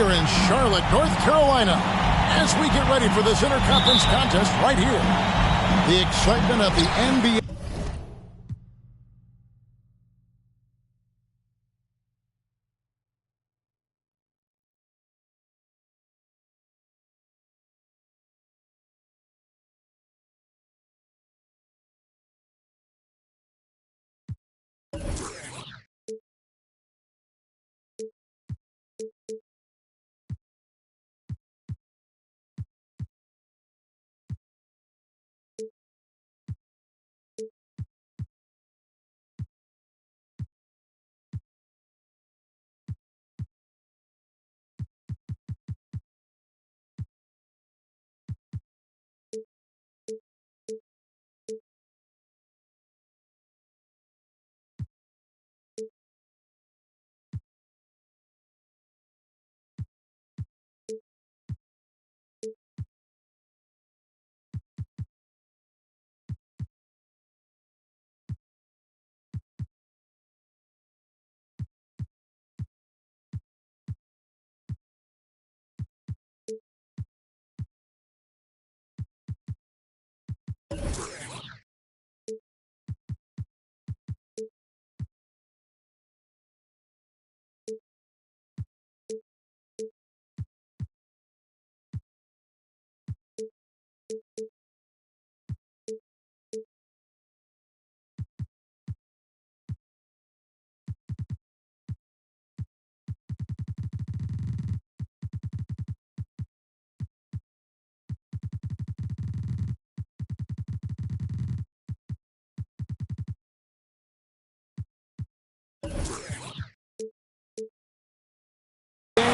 We are in Charlotte, North Carolina, as we get ready for this interconference contest right here. The excitement of the NBA.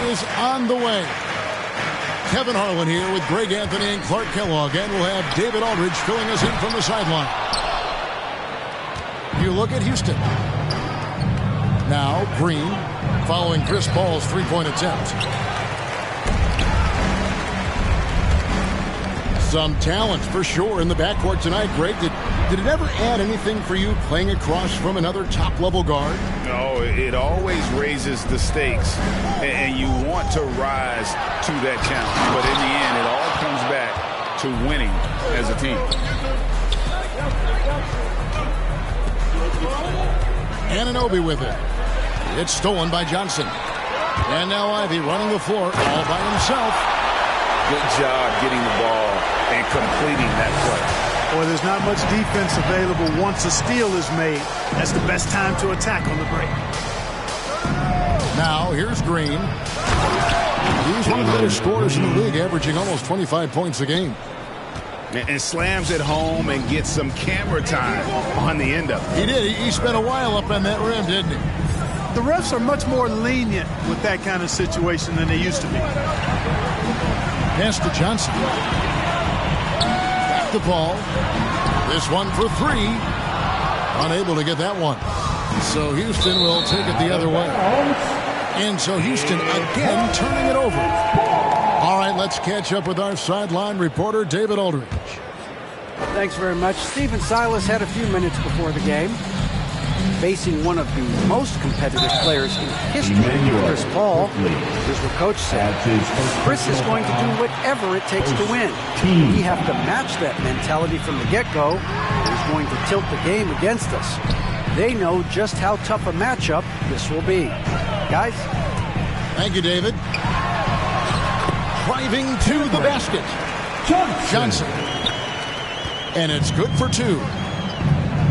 Is on the way. Kevin Harlan here with Greg Anthony and Clark Kellogg, and we'll have David Aldridge filling us in from the sideline. You look at Houston. Now Green following Chris Paul's three-point attempt. Some talent for sure in the backcourt tonight, Greg. Did it ever add anything for you playing across from another top-level guard? No, it always raises the stakes, and you want to rise to that challenge. But in the end, it all comes back to winning as a team. Anunoby with it. It's stolen by Johnson. And now Ivey running the floor all by himself. Good job getting the ball and completing that play. Well, there's not much defense available once a steal is made. That's the best time to attack on the break. Now, here's Green. He's one of the better scorers in the league, averaging almost 25 points a game. And slams it home and gets some camera time on the end of it. He did. He spent a while up on that rim, didn't he? The refs are much more lenient with that kind of situation than they used to be. Pass to Johnson. Back to Paul. This one for three. Unable to get that one. So Houston will take it the other way. And so Houston again turning it over. All right, let's catch up with our sideline reporter, David Aldridge. Thanks very much. Stephen Silas had a few minutes before the game, facing one of the most competitive players in history, Chris Paul. Here's what Coach said. Chris is going to do whatever it takes to win. We have to match that mentality from the get-go. He's going to tilt the game against us. They know just how tough a matchup this will be. Guys? Thank you, David. Driving to the basket. Johnson. And it's good for two.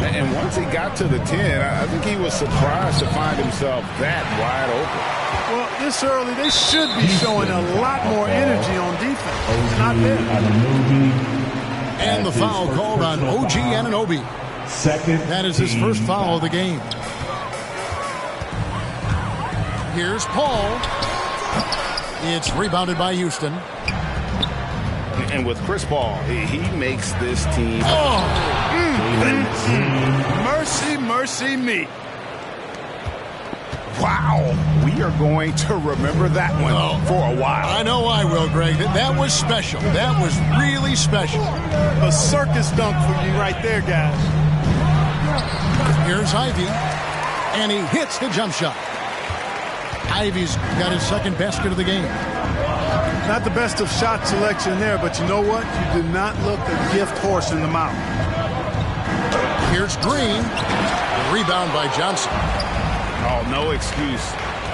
And once he got to the 10, I think he was surprised to find himself that wide open. Well, this early, they should be showing a lot more energy on defense. It's not there. And the foul called on OG Anunoby. That is his first foul of the game. Here's Paul. It's rebounded by Houston. And with Chris Paul, he makes this team. Mercy, mercy me. Wow. We are going to remember that one for a while. I know I will, Greg. That was special. That was really special. A circus dunk for you right there, guys. Here's Ivey. And he hits the jump shot. Ivy's got his second basket of the game. Not the best of shot selection there, but you know what? You do not look a gift horse in the mouth. Here's Green. Rebound by Johnson. Oh, no excuse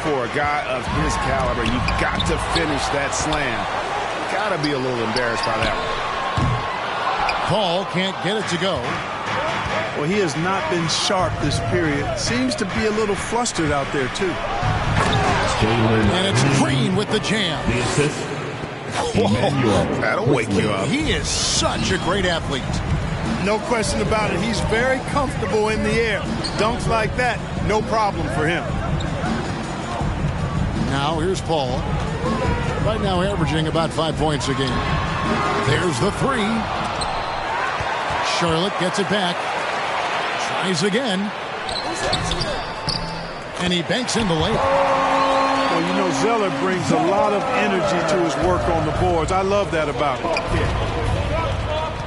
for a guy of his caliber. You've got to finish that slam. Got to be a little embarrassed by that one. Paul can't get it to go. Well, he has not been sharp this period. Seems to be a little flustered out there, too. And it's Green with the jam. The assist. That'll wake you up. He is such a great athlete. No question about it. He's very comfortable in the air. Dunks like that, no problem for him. Now here's Paul. Right now averaging about 5 points a game. There's the three. Charlotte gets it back. Tries again. And he banks in the layup. Well, you know, Zeller brings a lot of energy to his work on the boards. I love that about him.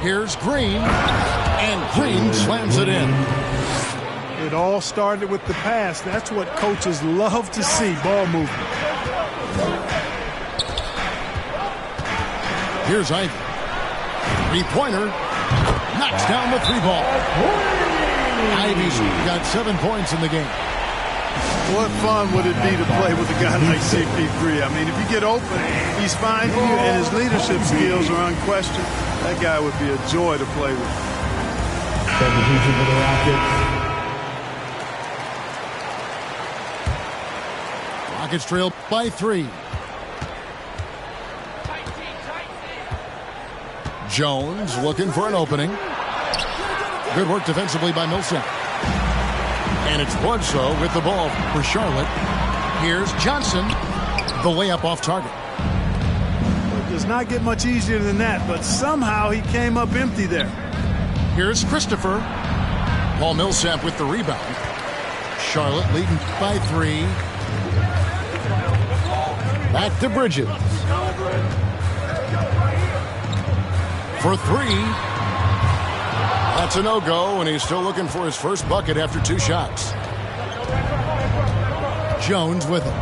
Here's Green. And Green slams it in. It all started with the pass. That's what coaches love to see, ball movement. Here's Ivy. Three-pointer. Knocks down the three ball. Ivy's got 7 points in the game. What fun would it be to play with a guy like CP3? I mean, if you get open, he's finding you, and his leadership skills are unquestioned. That guy would be a joy to play with. Substitution for the Rockets. Rockets trail by 3. Jones looking for an opening. Good work defensively by Millsap. And it's Bledsoe with the ball for Charlotte. Here's Johnson. The layup off target. It does not get much easier than that, but somehow he came up empty there. Here's Christopher. Paul Millsap with the rebound. Charlotte leading by 3. Back to Bridges. For 3. That's a no-go, and he's still looking for his first bucket after 2 shots. Jones with it,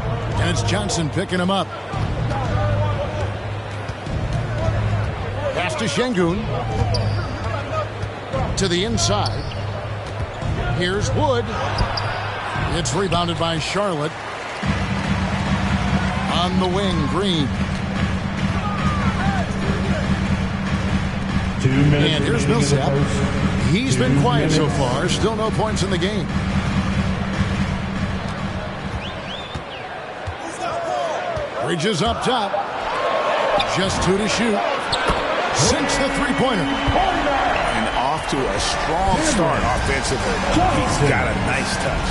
and it's Johnson picking him up. Pass to Şengün. To the inside. Here's Wood. It's rebounded by Charlotte. On the wing, Green. 2 minutes. And here's Millsap. He's been quiet so far. Still no points in the game. Bridges up top. Just 2 to shoot. Sinks the three-pointer. And off to a strong start offensively. He's got a nice touch.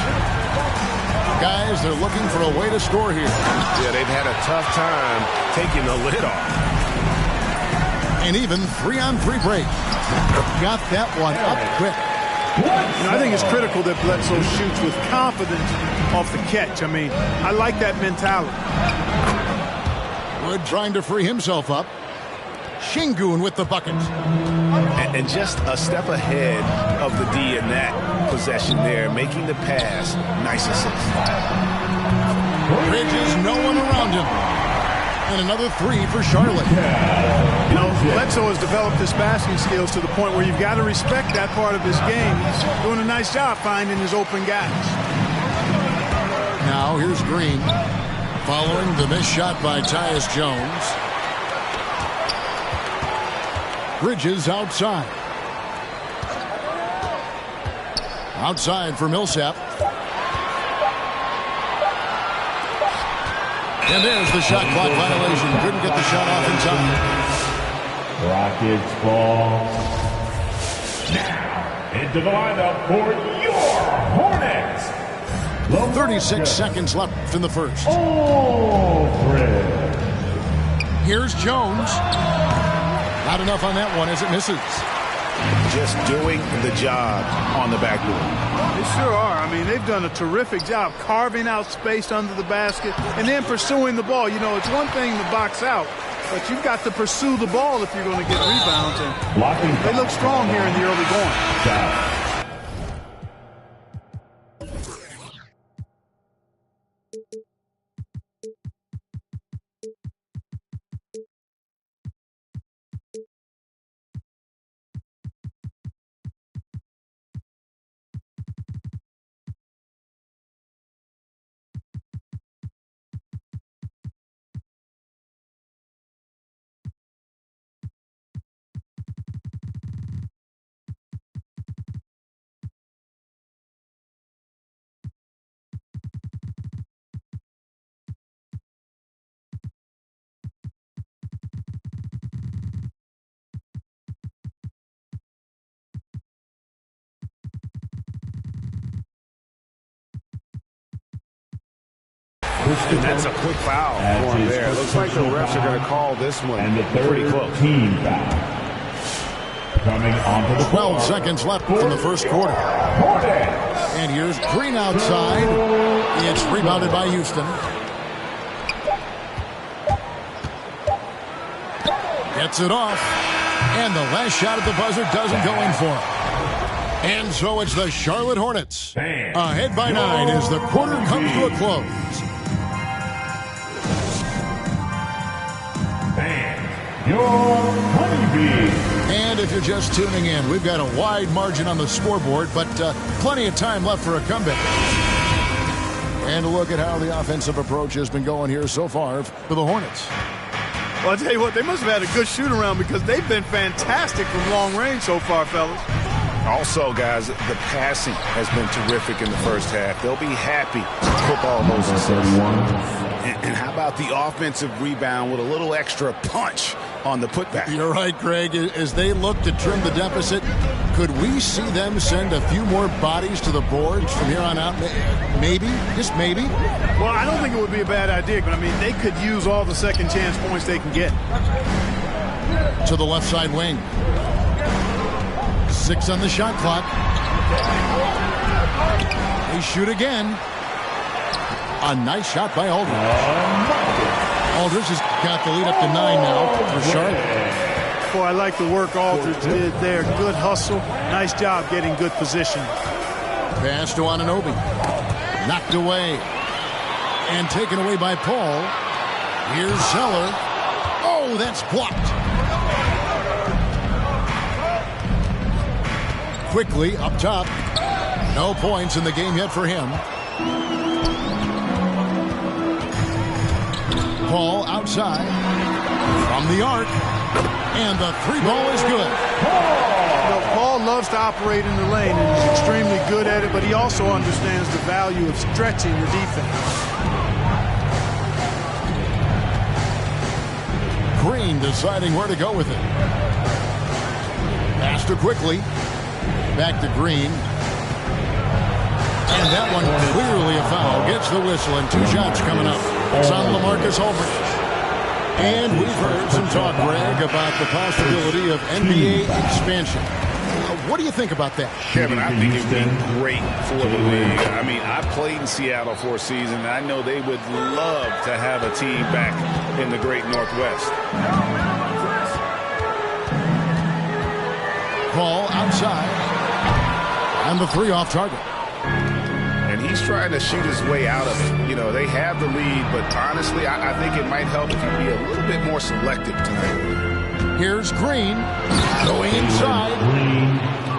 Guys, they're looking for a way to score here. Yeah, they've had a tough time taking the lid off. And even 3-on-3 break. Got that one up quick. You know, I think it's critical that Bledsoe shoots with confidence off the catch. I mean, I like that mentality. Wood trying to free himself up. Şengün with the bucket. And just a step ahead of the D in that possession there, making the pass. Nice assist. Bridges, no one around him. And another 3 for Charlotte. You know, Bledsoe has developed his passing skills to the point where you've got to respect that part of his game. He's doing a nice job finding his open guys. Now here's Green. Following the missed shot by Tyus Jones. Bridges outside. Outside for Millsap. And there's the shot clock violation. Couldn't get the shot off in time. Rockets ball. Now, into the lineup for your Hornets. 36 seconds left in the first. Aldridge. Here's Jones. Not enough on that one as it misses. Just doing the job on the backboard. They sure are. I mean, they've done a terrific job carving out space under the basket and then pursuing the ball. You know, it's one thing to box out, but you've got to pursue the ball if you're going to get rebounds. And they look strong here in the early going. And that's a quick foul for him there. Looks like the refs are going to call this one pretty close. Team foul. Coming onto the 12 seconds left in the first quarter. And here's Green outside. It's rebounded by Houston. Gets it off. And the last shot at the buzzer doesn't go in for him. And so it's the Charlotte Hornets. Ahead by 9 as the quarter comes to a close. Your Honeybees. And if you're just tuning in, we've got a wide margin on the scoreboard, but plenty of time left for a comeback. And look at how the offensive approach has been going here so far for the Hornets. Well, I'll tell you what, they must have had a good shoot-around because they've been fantastic from long range so far, fellas. Also, guys, the passing has been terrific in the first half. They'll be happy to put all those assists. And how about the offensive rebound with a little extra punch on the putback? You're right, Greg. As they look to trim the deficit, could we see them send a few more bodies to the boards from here on out? Maybe, just maybe. Well, I don't think it would be a bad idea, but I mean, they could use all the second chance points they can get. To the left side wing. 6 on the shot clock. They shoot again. A nice shot by Aldridge. Aldridge has got the lead up to 9 now for Charlotte. Boy, I like the work Aldridge did there. Good hustle. Nice job getting good position. Pass to Anunoby. Knocked away. And taken away by Paul. Here's Zeller. Oh, that's blocked. Quickly up top. No points in the game yet for him. Paul outside from the arc, and the 3 ball is good. Paul loves to operate in the lane, and he's extremely good at it, but he also understands the value of stretching the defense. Green deciding where to go with it. Faster quickly. Back to Green. And that one clearly a foul. Gets the whistle, and 2 shots coming up. It's on LaMarcus Aldridge. And we've heard some talk, Greg, about the possibility of NBA expansion. What do you think about that? Kevin, I think it would be great for the league. I mean, I played in Seattle for a season, and I know they would love to have a team back in the great Northwest. Paul outside. And the 3 off target. And he's trying to shoot his way out of it. You know, they have the lead, but honestly, I think it might help if you be a little bit more selective tonight. Here's Green going inside.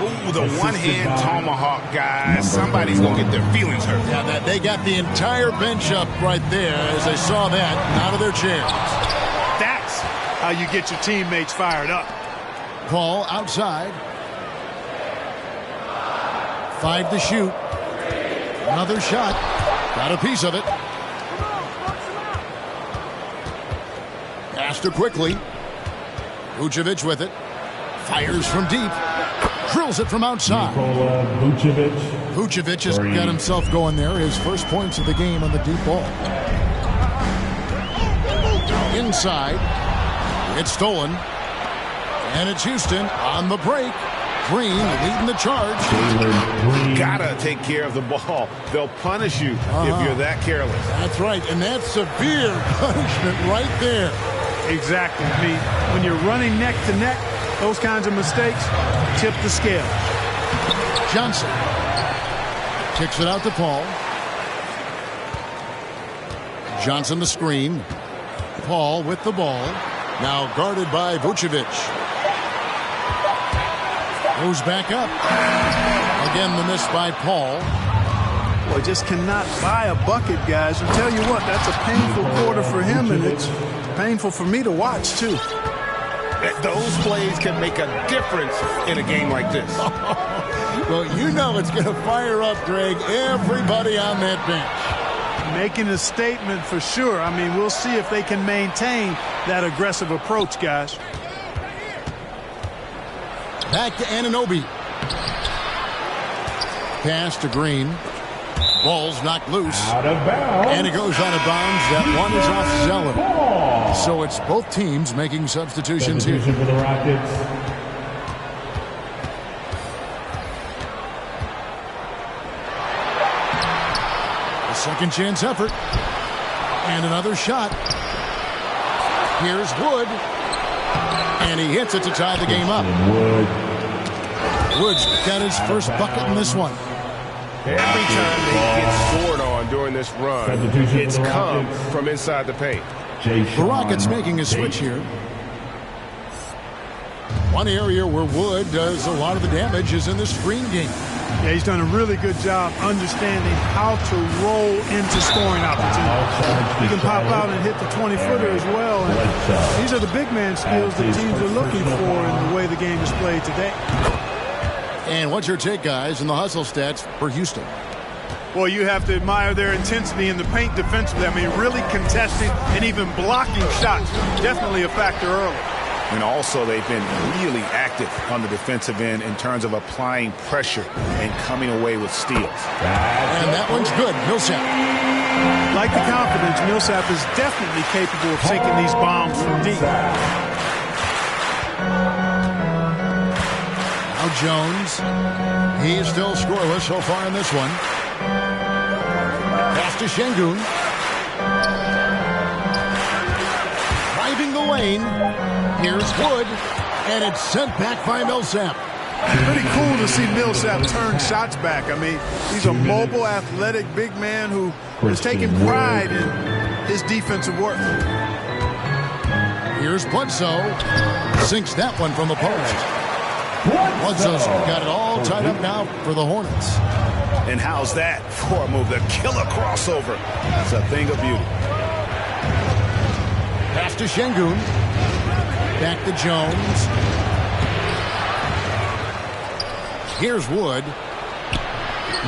Ooh, the one-hand tomahawk, guys. Somebody's going to get their feelings hurt. Yeah, they got the entire bench up right there as they saw that and out of their chairs. That's how you get your teammates fired up. Paul outside. 5 to shoot. Another shot. Got a piece of it. Pass to quickly. Vucevic with it. Fires from deep. Drills it from outside. Vucevic has got himself going there. His first points of the game on the deep ball. Inside. It's stolen. And it's Houston on the break. Green leading the charge. Gotta take care of the ball. They'll punish you if you're that careless. That's right, and that's severe punishment right there. Exactly. I mean, when you're running neck to neck, those kinds of mistakes tip the scale. Johnson kicks it out to Paul. Johnson the screen. Paul with the ball. Now guarded by Vucevic. Goes back up. Again, the miss by Paul. Boy, just cannot buy a bucket, guys. I'll tell you what, that's a painful quarter for him, and it's painful for me to watch, too. Those plays can make a difference in a game like this. Well, you know it's going to fire up, Greg, everybody on that bench. Making a statement for sure. I mean, we'll see if they can maintain that aggressive approach, guys. Back to Anunoby. Pass to Green. Ball's knocked loose. Out of bounds. And it goes out of bounds. That one is off Zeller. Ball. So it's both teams making substitutions here. Substitution for the Rockets. A second chance effort. And another shot. Here's Wood. And he hits it to tie the game up. Wood's got his first bucket in this one. Every time they get scored on during this run, it's come from inside the paint. The Rockets making a switch here. One area where Wood does a lot of the damage is in the screen game. Yeah, he's done a really good job understanding how to roll into scoring opportunities. He can pop out and hit the 20-footer as well. And these are the big man skills that teams are looking for in the way the game is played today. And what's your take, guys, in the hustle stats for Houston? Well, you have to admire their intensity in the paint defensively. I mean, really contesting and even blocking shots. Definitely a factor early. And also, they've been really active on the defensive end in terms of applying pressure and coming away with steals. And that one's good. Millsap. Like the confidence, Millsap is definitely capable of sinking these bombs from deep. Now Jones. He is still scoreless so far in this one. Pass to Şengün. Driving the lane. Here's Wood. And it's sent back by Millsap. Pretty cool to see Millsap turn shots back. I mean, he's a mobile, athletic, big man who is taking pride in his defensive work. Here's Bledsoe. Sinks that one from the post. Bledsoe's got it all tied up now for the Hornets. And how's that for a move? The killer crossover. It's a thing of beauty. Pass to Şengün. Back to Jones. Here's Wood.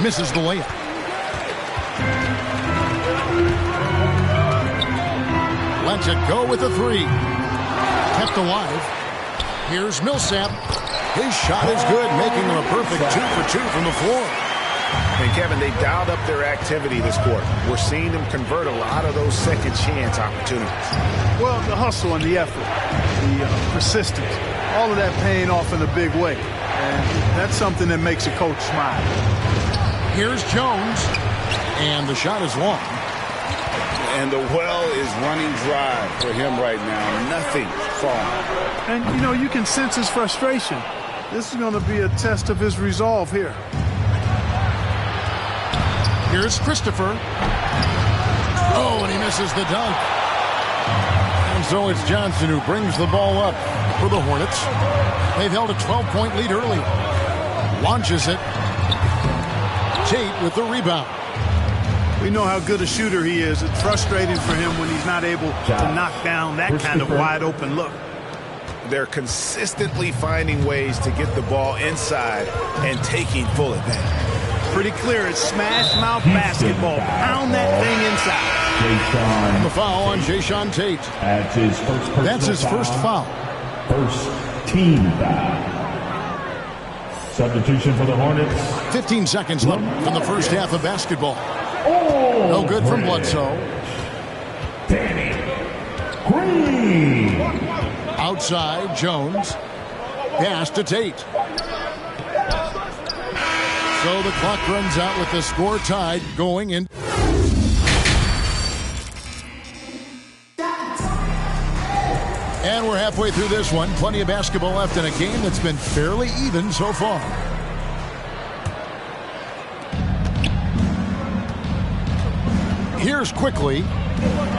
Misses the layup. Lets it go with a three. Kept alive. Here's Millsap. His shot is good, making him a perfect 2 for 2 from the floor. And Kevin, they dialed up their activity this quarter. We're seeing them convert a lot of those second chance opportunities. Well, the hustle and the effort, the persistence, all of that paying off in a big way. And that's something that makes a coach smile. Here's Jones. And the shot is long. And the well is running dry for him right now. Nothing falling. And, you know, you can sense his frustration. This is going to be a test of his resolve here. Here's Christopher. Oh, and he misses the dunk. And so it's Johnson who brings the ball up for the Hornets. They've held a 12-point lead early. Launches it. Tate with the rebound. We know how good a shooter he is. It's frustrating for him when he's not able to knock down that kind of wide-open look. They're consistently finding ways to get the ball inside and taking full advantage. Pretty clear. It's smash mouth basketball. Pound that thing inside. The foul on Jae'Sean Tate. That's his first foul. First team foul. Substitution for the Hornets. 15 seconds left from the first half of basketball. No good from Bledsoe. Danny Green. Outside, Jones. Pass to Tate. So the clock runs out with the score tied going in. And we're halfway through this one. Plenty of basketball left in a game that's been fairly even so far. Here's Quickly.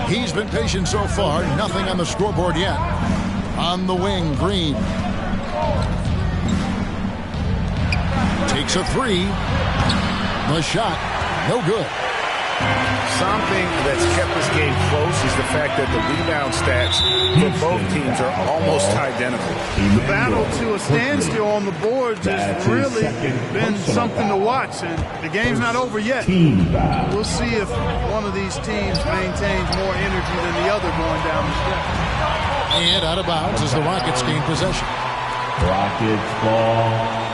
He's been patient so far. Nothing on the scoreboard yet. On the wing, Green. Takes a three. The shot, no good. Something that's kept this game close is the fact that the rebound stats for both teams are almost identical. The battle to a standstill on the boards has really been something to watch, and the game's not over yet. We'll see if one of these teams maintains more energy than the other going down the stretch. And out of bounds as the Rockets gain possession. Rockets ball.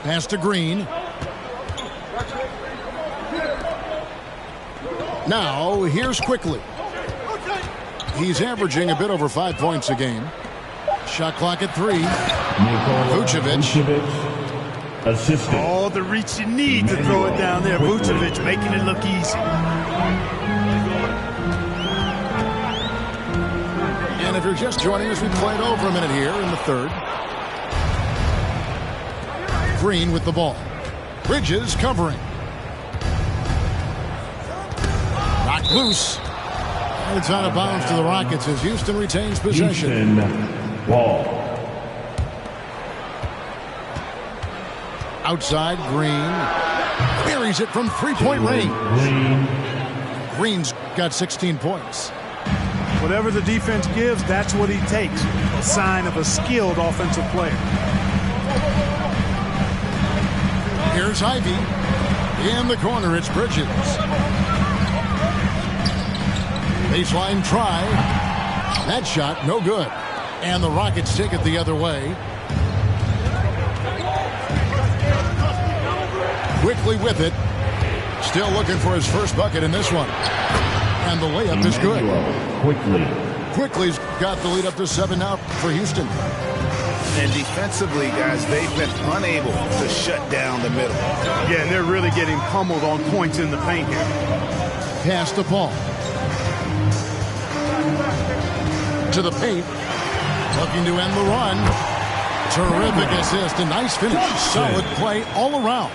Pass to Green. Now, here's Quickly. He's averaging a bit over 5 points a game. Shot clock at 3. Vucevic. Assistant. All the reach you need to throw it down there. Vucevic making it look easy. And if you're just joining us, we played over a minute here in the third. Green with the ball. Bridges covering. Knocked loose. And it's out of bounds to the Rockets as Houston retains possession. Houston ball. Outside, Green. Buries it from three-point range. Green's got 16 points. Whatever the defense gives, that's what he takes. A sign of a skilled offensive player. Here's Ivy. In the corner, it's Bridges. Baseline try. That shot, no good. And the Rockets take it the other way. Quickly with it. Still looking for his first bucket in this one. And the layup is good. Quickly's got the lead up to 7 now for Houston. And defensively, guys, they've been unable to shut down the middle. Yeah, and they're really getting pummeled on points in the paint here. Pass the ball. To the paint. Looking to end the run. Terrific assist. A nice finish. Solid play all around.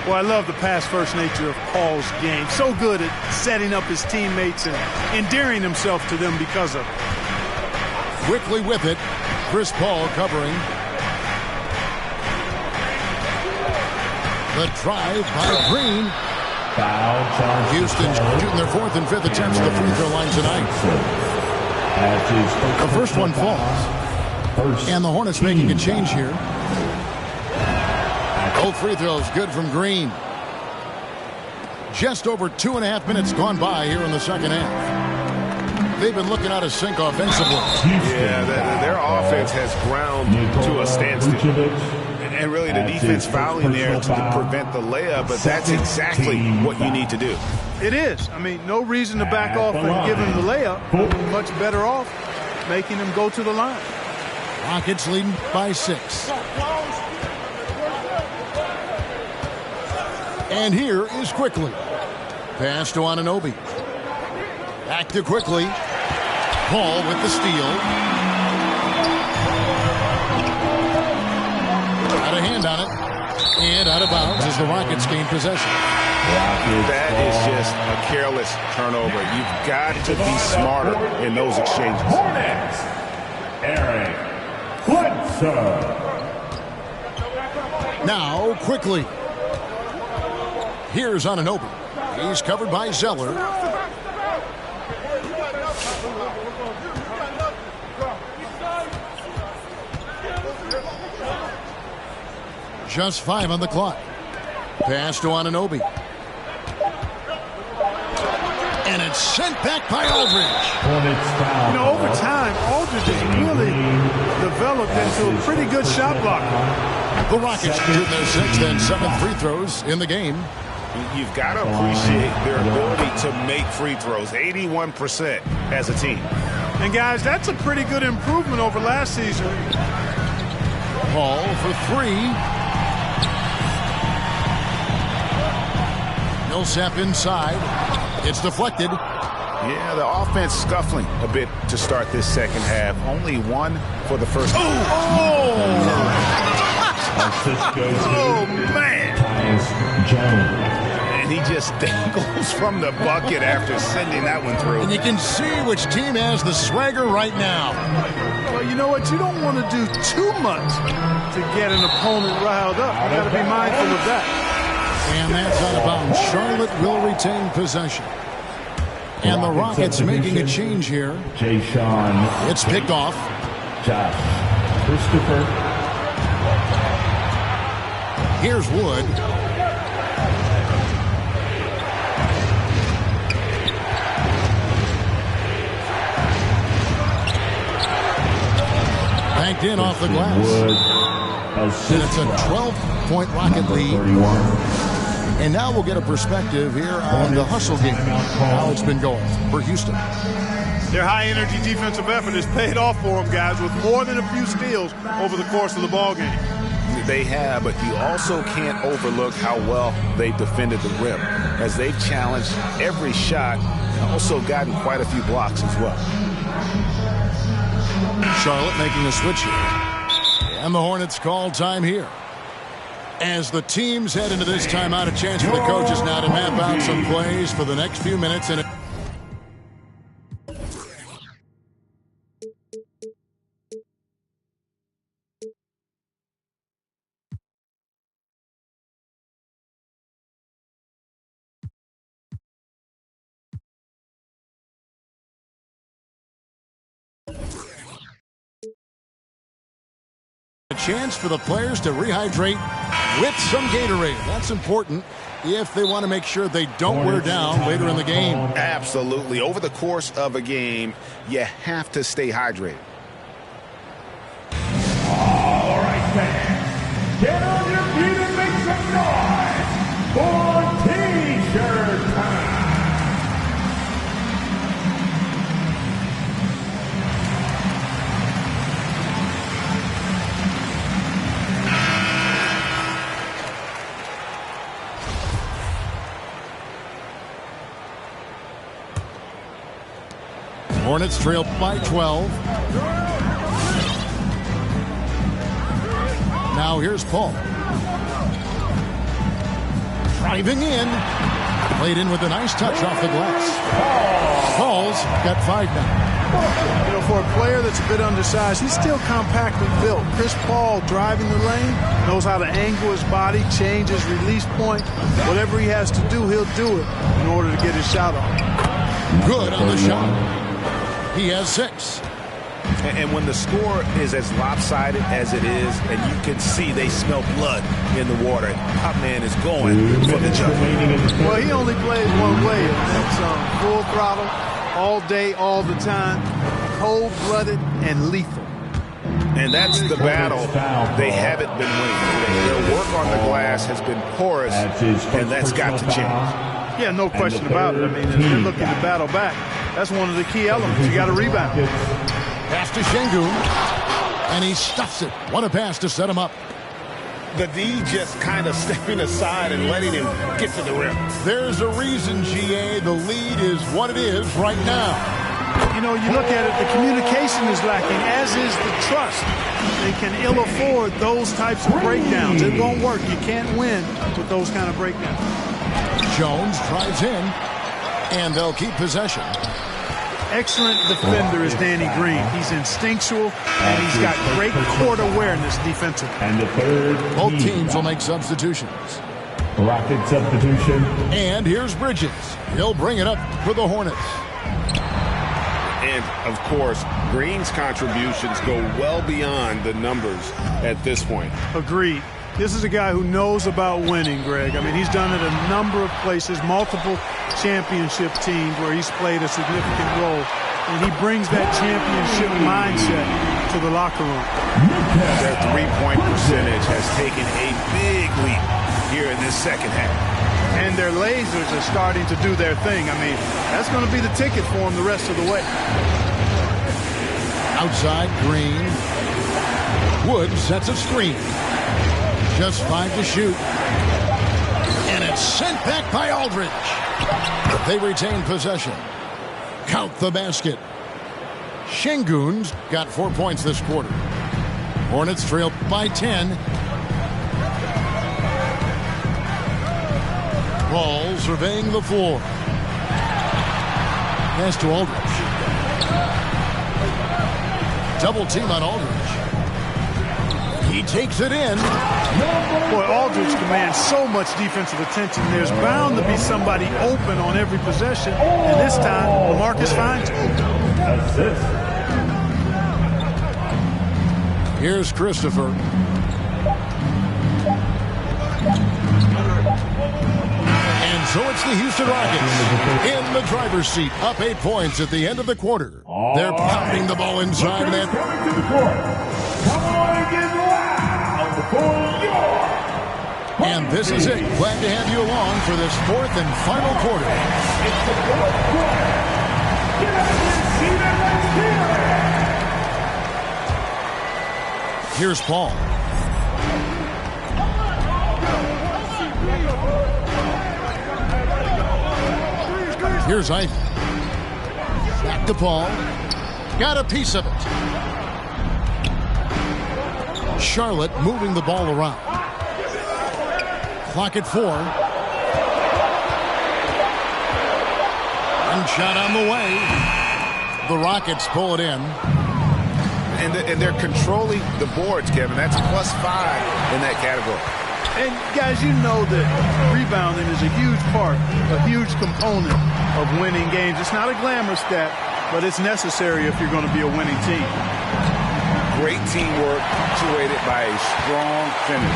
Well, I love the pass-first nature of Paul's game. So good at setting up his teammates and endearing himself to them because of it. Quickly with it. Chris Paul covering. The drive by Green. Houston shooting their 4th and 5th attempts at the free throw line tonight. The first one falls. And the Hornets making a change here. Both free throws good from Green. Just over 2.5 minutes gone by here in the second half. They've been looking out of sync offensively. Yeah, their offense has ground to a standstill. And really the defense fouling there to prevent the layup, but that's exactly what you need to do. It is. I mean, no reason to back off and give him the layup. Much better off making him go to the line. Rockets leading by 6. And here is Quickly. Pass to Anunoby. Back to Quickly. Paul with the steal. Got a hand on it. And out of bounds as the Rockets gain possession. That is just a careless turnover. You've got to be smarter in those exchanges. Hornets. Aaron Bledsoe. Now Quickly. Here's Anunoby. He's covered by Zeller. Just 5 on the clock. Pass to Anunoby. And it's sent back by Aldridge. You know, over time, Aldridge has really developed into a pretty good shot blocker. The Rockets shooting their 6th and 7th free throws in the game. You've got to appreciate their ability to make free throws. 81% as a team. And, guys, that's a pretty good improvement over last season. Paul for 3. Millsap inside. It's deflected. Yeah, the offense scuffling a bit to start this second half. Only 1 for the first. Oh, man. And he just dangles from the bucket after sending that one through. And you can see which team has the swagger right now. Well, you know what? You don't want to do too much to get an opponent riled up. You got to be mindful of that. And that's out of bounds. Charlotte will retain possession. And the Rockets making a change here. Jay Sean. It's picked off. Josh Christopher. Here's Wood. knocked in off the glass. And it's a 12-point Rocket lead. And now we'll get a perspective here on the hustle game, how it's been going for Houston. Their high-energy defensive effort has paid off for them, guys, with more than a few steals over the course of the ball game. They have, but you also can't overlook how well they've defended the rim, as they've challenged every shot and also gotten quite a few blocks as well. Charlotte making a switch here. And the Hornets call time here. As the teams head into this timeout, a chance for the coaches now to map out some plays for the next few minutes. And a chance for the players to rehydrate with some Gatorade. That's important if they want to make sure they don't wear down later in the game. Absolutely. Over the course of a game, you have to stay hydrated. All right, fans. Get on your feet and make some noise for T-shirt time. Hornets trail by 12. Now here's Paul. Driving in. Played in with a nice touch off the glass. Paul's got 5 now. You know, for a player that's a bit undersized, he's still compactly built. Chris Paul driving the lane, knows how to angle his body, change his release point. Whatever he has to do, he'll do it in order to get his shot off. Good on the shot. He has 6. And when the score is as lopsided as it is, and you can see they smell blood in the water, top man is going for the jump. Well, he only plays one way. That's full throttle, all day, all the time, cold-blooded and lethal. And that's the battle they haven't been winning. Their work on the glass has been porous, and that's got to change. Yeah, no question about it. I mean, if they're looking to battle back, that's one of the key elements. You got to rebound. Pass to Şengün, and he stuffs it. What a pass to set him up. The D just kind of stepping aside and letting him get to the rim. There's a reason, GA, the lead is what it is right now. You know, you look at it, the communication is lacking, as is the trust. They can ill afford those types of breakdowns. It won't work. You can't win with those kind of breakdowns. Jones drives in, and they'll keep possession. Excellent defender is Danny Green. He's instinctual, and he's got great court awareness defensively. And the third. Both teams will make substitutions. Rocket substitution. And here's Bridges. He'll bring it up for the Hornets. And, of course, Green's contributions go well beyond the numbers at this point. Agreed. This is a guy who knows about winning, Greg. I mean, he's done it a number of places, multiple championship teams where he's played a significant role. And he brings that championship mindset to the locker room. Their three-point percentage has taken a big leap here in this second half. And their lasers are starting to do their thing. I mean, that's going to be the ticket for them the rest of the way. Outside, Green. Wood sets a screen. Just 5 to shoot. And it's sent back by Aldridge. They retain possession. Count the basket. Şengün's got 4 points this quarter. Hornets trail by 10. Ball surveying the floor. Pass to Aldridge. Double team on Aldridge. He takes it in. Boy, Aldridge commands so much defensive attention. There's bound to be somebody open on every possession. And this time, LaMarcus finds it. Assist. Here's Christopher. And so it's the Houston Rockets in the driver's seat, up 8 points at the end of the quarter. They're pounding the ball inside that. Come on and get loud for your... And this is it. Glad to have you along for this fourth and final quarter. It's the fourth quarter. Get out of your seat and let's hear it. Here's Paul. Here's Ivey. Back to Paul. Got a piece of it. Charlotte moving the ball around. Clock at 4. One shot on the way. The Rockets pull it in. And they're controlling the boards, Kevin. That's +5 in that category. And, guys, you know that rebounding is a huge part, a huge component of winning games. It's not a glamorous stat, but it's necessary if you're going to be a winning team. Great teamwork punctuated by a strong finish.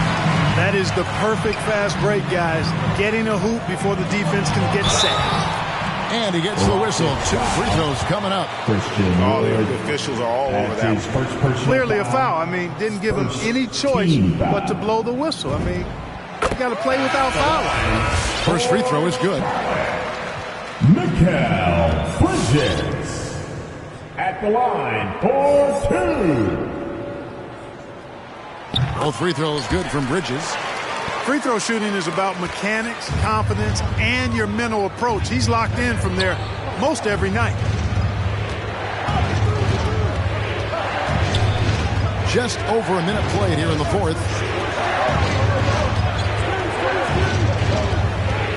That is the perfect fast break, guys. Getting a hoop before the defense can get set. And he gets the whistle. 2 free throws coming up. All the officials are all over that one. Clearly a foul. I mean, didn't give him any choice but to blow the whistle. I mean, you got to play without fouling. First free throw is good. Mikal Bridges at the line for 2. Both free throws good from Bridges. Free throw shooting is about mechanics, confidence, and your mental approach. He's locked in from there most every night. Just over a minute played here in the fourth.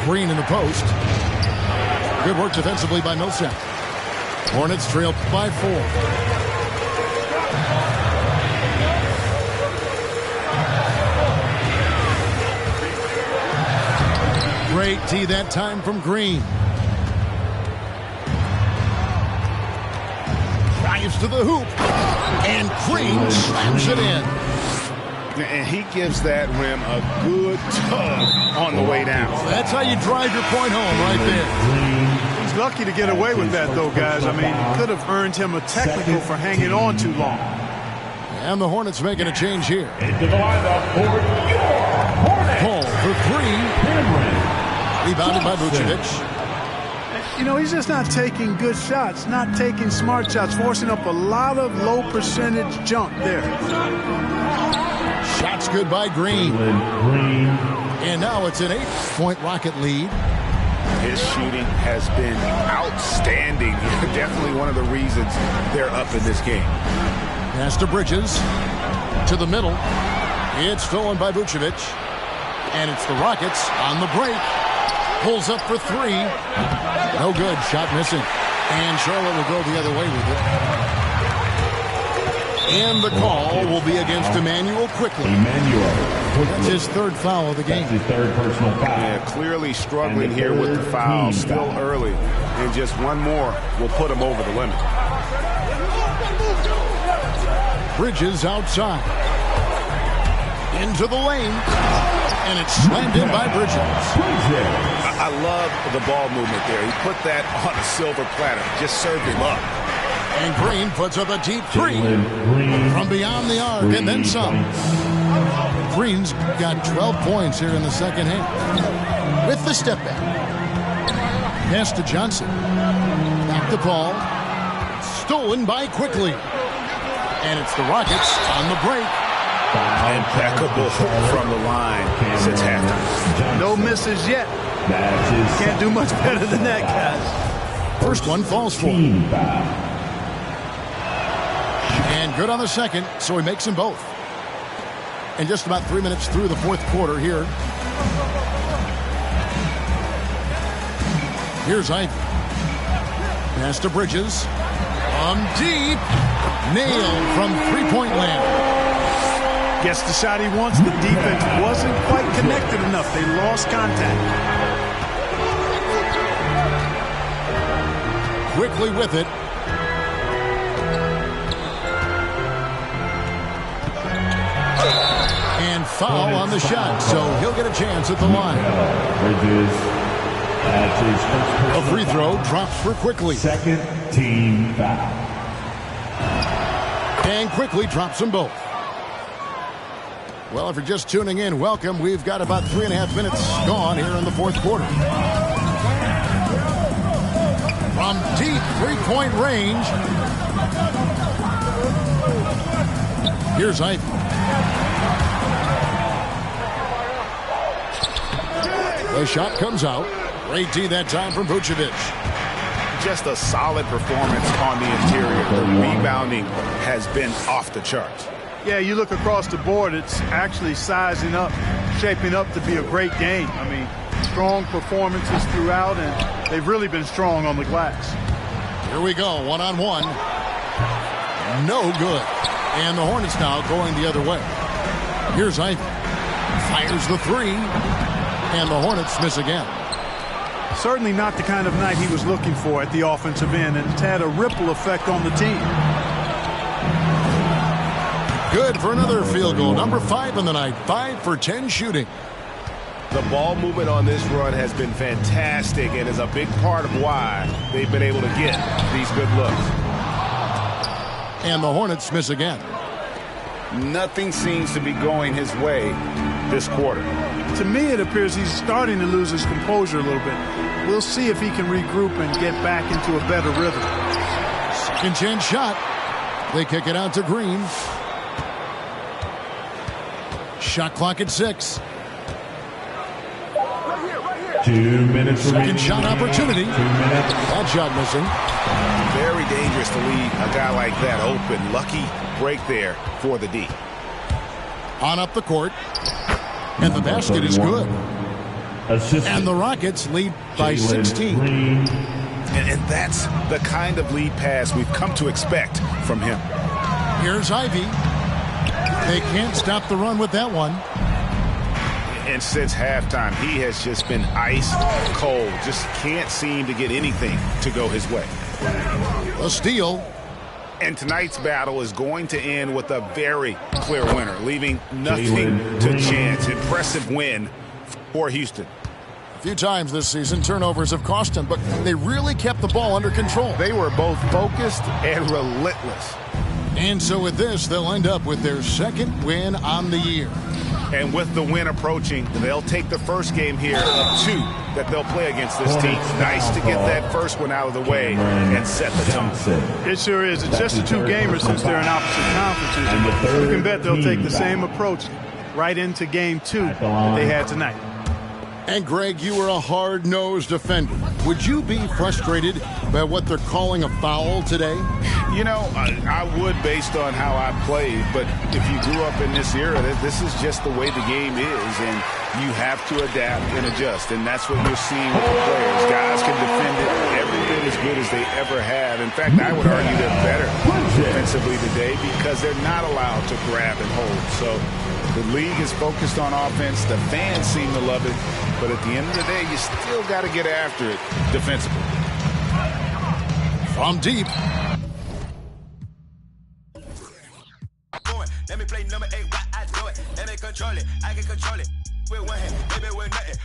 Green in the post. Good work defensively by Millsap. Hornets trail by 4. Great tee that time from Green. Drives to the hoop. And Green slams it in. And he gives that rim a good tug on the way down. That's how you drive your point home right there. He's lucky to get away with that, though, guys. I mean, could have earned him a technical for hanging on too long. And the Hornets making a change here. Into the lineup for your Hornets. Paul for 3. Rebounded by Vucevic. You know, he's just not taking good shots, not taking smart shots, forcing up a lot of low percentage jump there. Shots good by Green. And now it's an 8-point Rocket lead. His shooting has been outstanding. Definitely one of the reasons they're up in this game. Pass to Bridges. To the middle. It's stolen by Vucevic. And it's the Rockets on the break. Pulls up for 3. No good. Shot missing. And Charlotte will go the other way with it. And the call will be against Immanuel Quickley. That's his 3rd foul of the game. His 3rd personal foul. Yeah, clearly struggling here with the foul. Still early. And just one more will put him over the limit. Bridges outside. Into the lane. And it's slammed in by Bridges. I love the ball movement there. He put that on a silver platter. Just served him up. And Green puts up a deep 3 from beyond the arc and then some. Green's got 12 points here in the second half. With the step back. Pass to Johnson. Back to Paul. Stolen by Quickley. And it's the Rockets on the break. Impeccable from the line since halftime. No misses yet. Can't do much better than that, guys. First one falls for him. And good on the second, so he makes them both. And just about 3 minutes through the fourth quarter here. Here's Ivey. Pass to Bridges. Deep. Nailed from three-point land. Gets the shot he wants. The defense wasn't quite connected enough. They lost contact. Quickly with it. And foul on the shot, so he'll get a chance at the line. A free throw drops for Quickley. 2nd team foul. And Quickley drops them both. Well, if you're just tuning in, welcome. We've got about 3.5 minutes gone here in the fourth quarter. From deep three-point range, here's Ivey. The shot comes out. Great D that time from Vucevic. Just a solid performance on the interior. The rebounding has been off the charts. Yeah, you look across the board, it's actually sizing up, shaping up to be a great game. I mean, strong performances throughout, and they've really been strong on the glass. Here we go, one-on-one. No good. And the Hornets now going the other way. Here's Ivey. Fires the three. And the Hornets miss again. Certainly not the kind of night he was looking for at the offensive end, and it's had a ripple effect on the team. Good for another field goal. Number 5 in the night. 5 for 10 shooting. The ball movement on this run has been fantastic and is a big part of why they've been able to get these good looks. And the Hornets miss again. Nothing seems to be going his way this quarter. To me, it appears he's starting to lose his composure a little bit. We'll see if he can regroup and get back into a better rhythm. Second chance shot. They kick it out to Green. Shot clock at 6. 2 minutes Second shot opportunity. 2 minutes. That shot missing. Very dangerous to leave a guy like that open. Lucky break there for the D. On up the court. And the basket is good. And the Rockets lead by 16. And that's the kind of lead pass we've come to expect from him. Here's Ivey. They can't stop the run with that one. And since halftime, he has just been ice cold. Just can't seem to get anything to go his way. A steal. And tonight's battle is going to end with a very clear winner, leaving nothing to chance. Impressive win for Houston. A few times this season, turnovers have cost them, but they really kept the ball under control. They were both focused and relentless. And so with this, they'll end up with their second win on the year. And with the win approaching, they'll take the first game here of 2 that they'll play against this team. Nice to get that first one out of the way and set the tone. It sure is. It's just a 2-gamer since they're in opposite conferences. And you can bet they'll take the same approach right into game 2 that they had tonight. And Greg, you were a hard-nosed defender. Would you be frustrated by what they're calling a foul today? You know, I would based on how I played, but if you grew up in this era, this is just the way the game is, and you have to adapt and adjust, and that's what you're seeing with the players. Guys can defend it every bit as good as they ever have. In fact, I would argue they're better defensively today because they're not allowed to grab and hold. So the league is focused on offense. The fans seem to love it, but at the end of the day, you still got to get after it defensively. From deep. Let me play number 8, why I do it. Let me control it, I can control it. With one hand, baby, with nothing.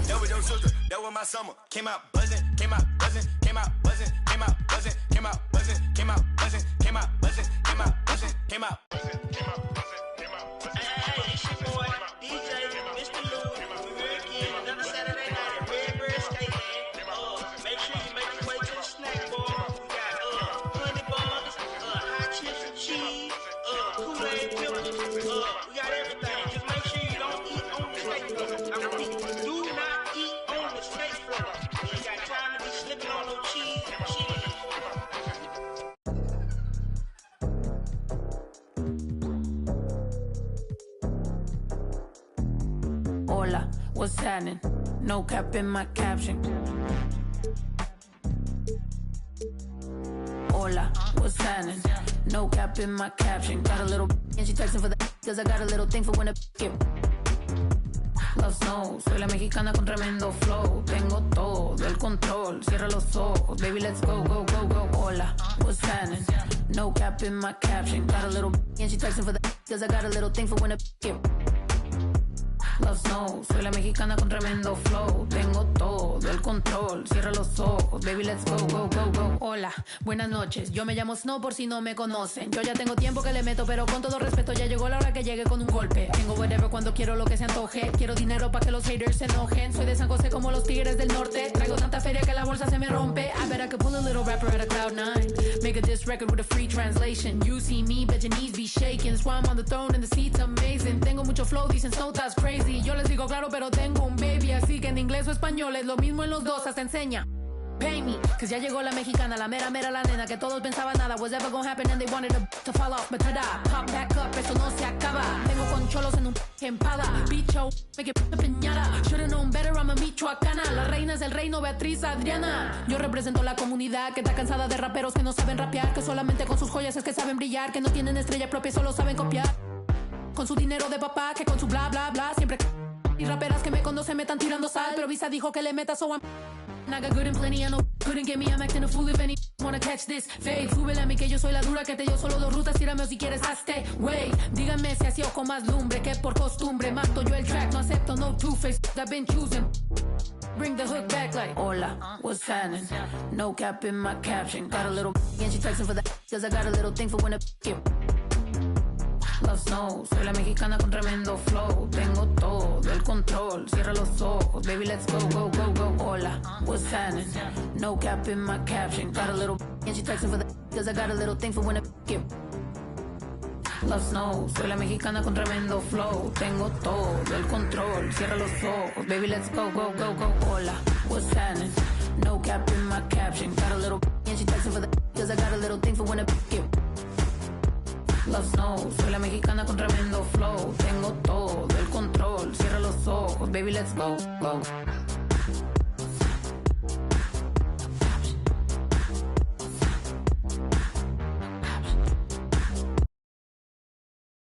That was your sister, that was my summer. Came out buzzing, came out buzzing, came out buzzing, came out buzzing, came out buzzing, came out buzzing, came out buzzing, came out buzzing, came out buzzing, came out buzzing, came out buzzing. Hey, it's your boy, DJ, Mr. Lou. We're again, another Saturday night at Redbird State. Make sure you make your way to the snack bar. We got honey buns, hot chips and cheese, Kool-Aid pickles. We got everything. Just make sure you don't eat on the steak floor. I repeat, do not eat on the steak floor. You ain't got time to be slipping on no cheese and cheese. Hola, what's happening? No cap in my caption. Hola, what's happening? No cap in my caption. Got a little and she texting for the cause I got a little thing for when the get. Love snow, soy la mexicana con tremendo flow. Tengo todo el control, cierra los ojos. Baby, let's go, go, go, go. Hola, what's happening? No cap in my caption. Got a little and she texting for the cause I got a little thing for when the get. Love Snow, soy la mexicana con tremendo flow. Tengo todo el control, cierra los ojos, baby, let's go, go, go, go. Hola, buenas noches, yo me llamo Snow por si no me conocen. Yo ya tengo tiempo que le meto, pero con todo respeto ya llegó la hora que llegue con un golpe. Tengo whatever cuando quiero lo que se antoje. Quiero dinero para que los haters se enojen. Soy de San José como los tigres del norte. Traigo tanta feria que la bolsa se me rompe. I bet I could pull a little rapper at a Cloud9. Make a diss record with a free translation. You see me, bet your knees be shaking. That's why I'm on the throne and the seat's amazing. Tengo mucho flow, dicen Snow that's crazy. Yo les digo claro, pero tengo un baby. Así que en inglés o español es lo mismo en los dos, hasta enseña. Pay me, cause ya llegó la mexicana, la mera mera la nena que todos pensaban nada was ever gonna happen and they wanted to fall off, but tada, pop back up, eso no se acaba. Tengo con cholos en un empada, bicho, me que peñada. Should've known better, I'm a michoacana. La reina es el reino, Beatriz Adriana. Yo represento la comunidad que está cansada de raperos que no saben rapear, que solamente con sus joyas es que saben brillar, que no tienen estrella propia, solo saben copiar. Con su dinero de papá, que con su bla bla bla siempre. Y raperas que me conocen me están tirando sal, pero Visa dijo que le meta, so I'm I got good and plenty, I know couldn't get me, I'm acting a fool if any wanna catch this fade. Súbele a mí que yo soy la dura que te dio solo 2 rutas, tírame o si quieres hazte, wey. Díganme si así o con más lumbre que por costumbre. Mato yo el track, no acepto no two-face, I've been choosing. Bring the hook back like hola, what's happening? No cap in my caption. Got a little and she texting for that cause I got a little thing for when it get. Love Snow, soy la mexicana con tremendo flow. Tengo todo el control, cierra los ojos, baby, let's go, go, go, go. Hola, what's happening? No cap in my caption. Got a little and she texting for that cause I got a little thing for when it get. Love Snow, soy la mexicana con tremendo flow. Tengo todo el control, cierra los ojos, baby, let's go, go, go, go. Hola, what's happening? No cap in my caption. Got a little and she texting for that cause I got a little thing for when it get. Love Snow, soy la mexicana con tremendo flow. Tengo todo el control, cierra los ojos, baby, let's go, go.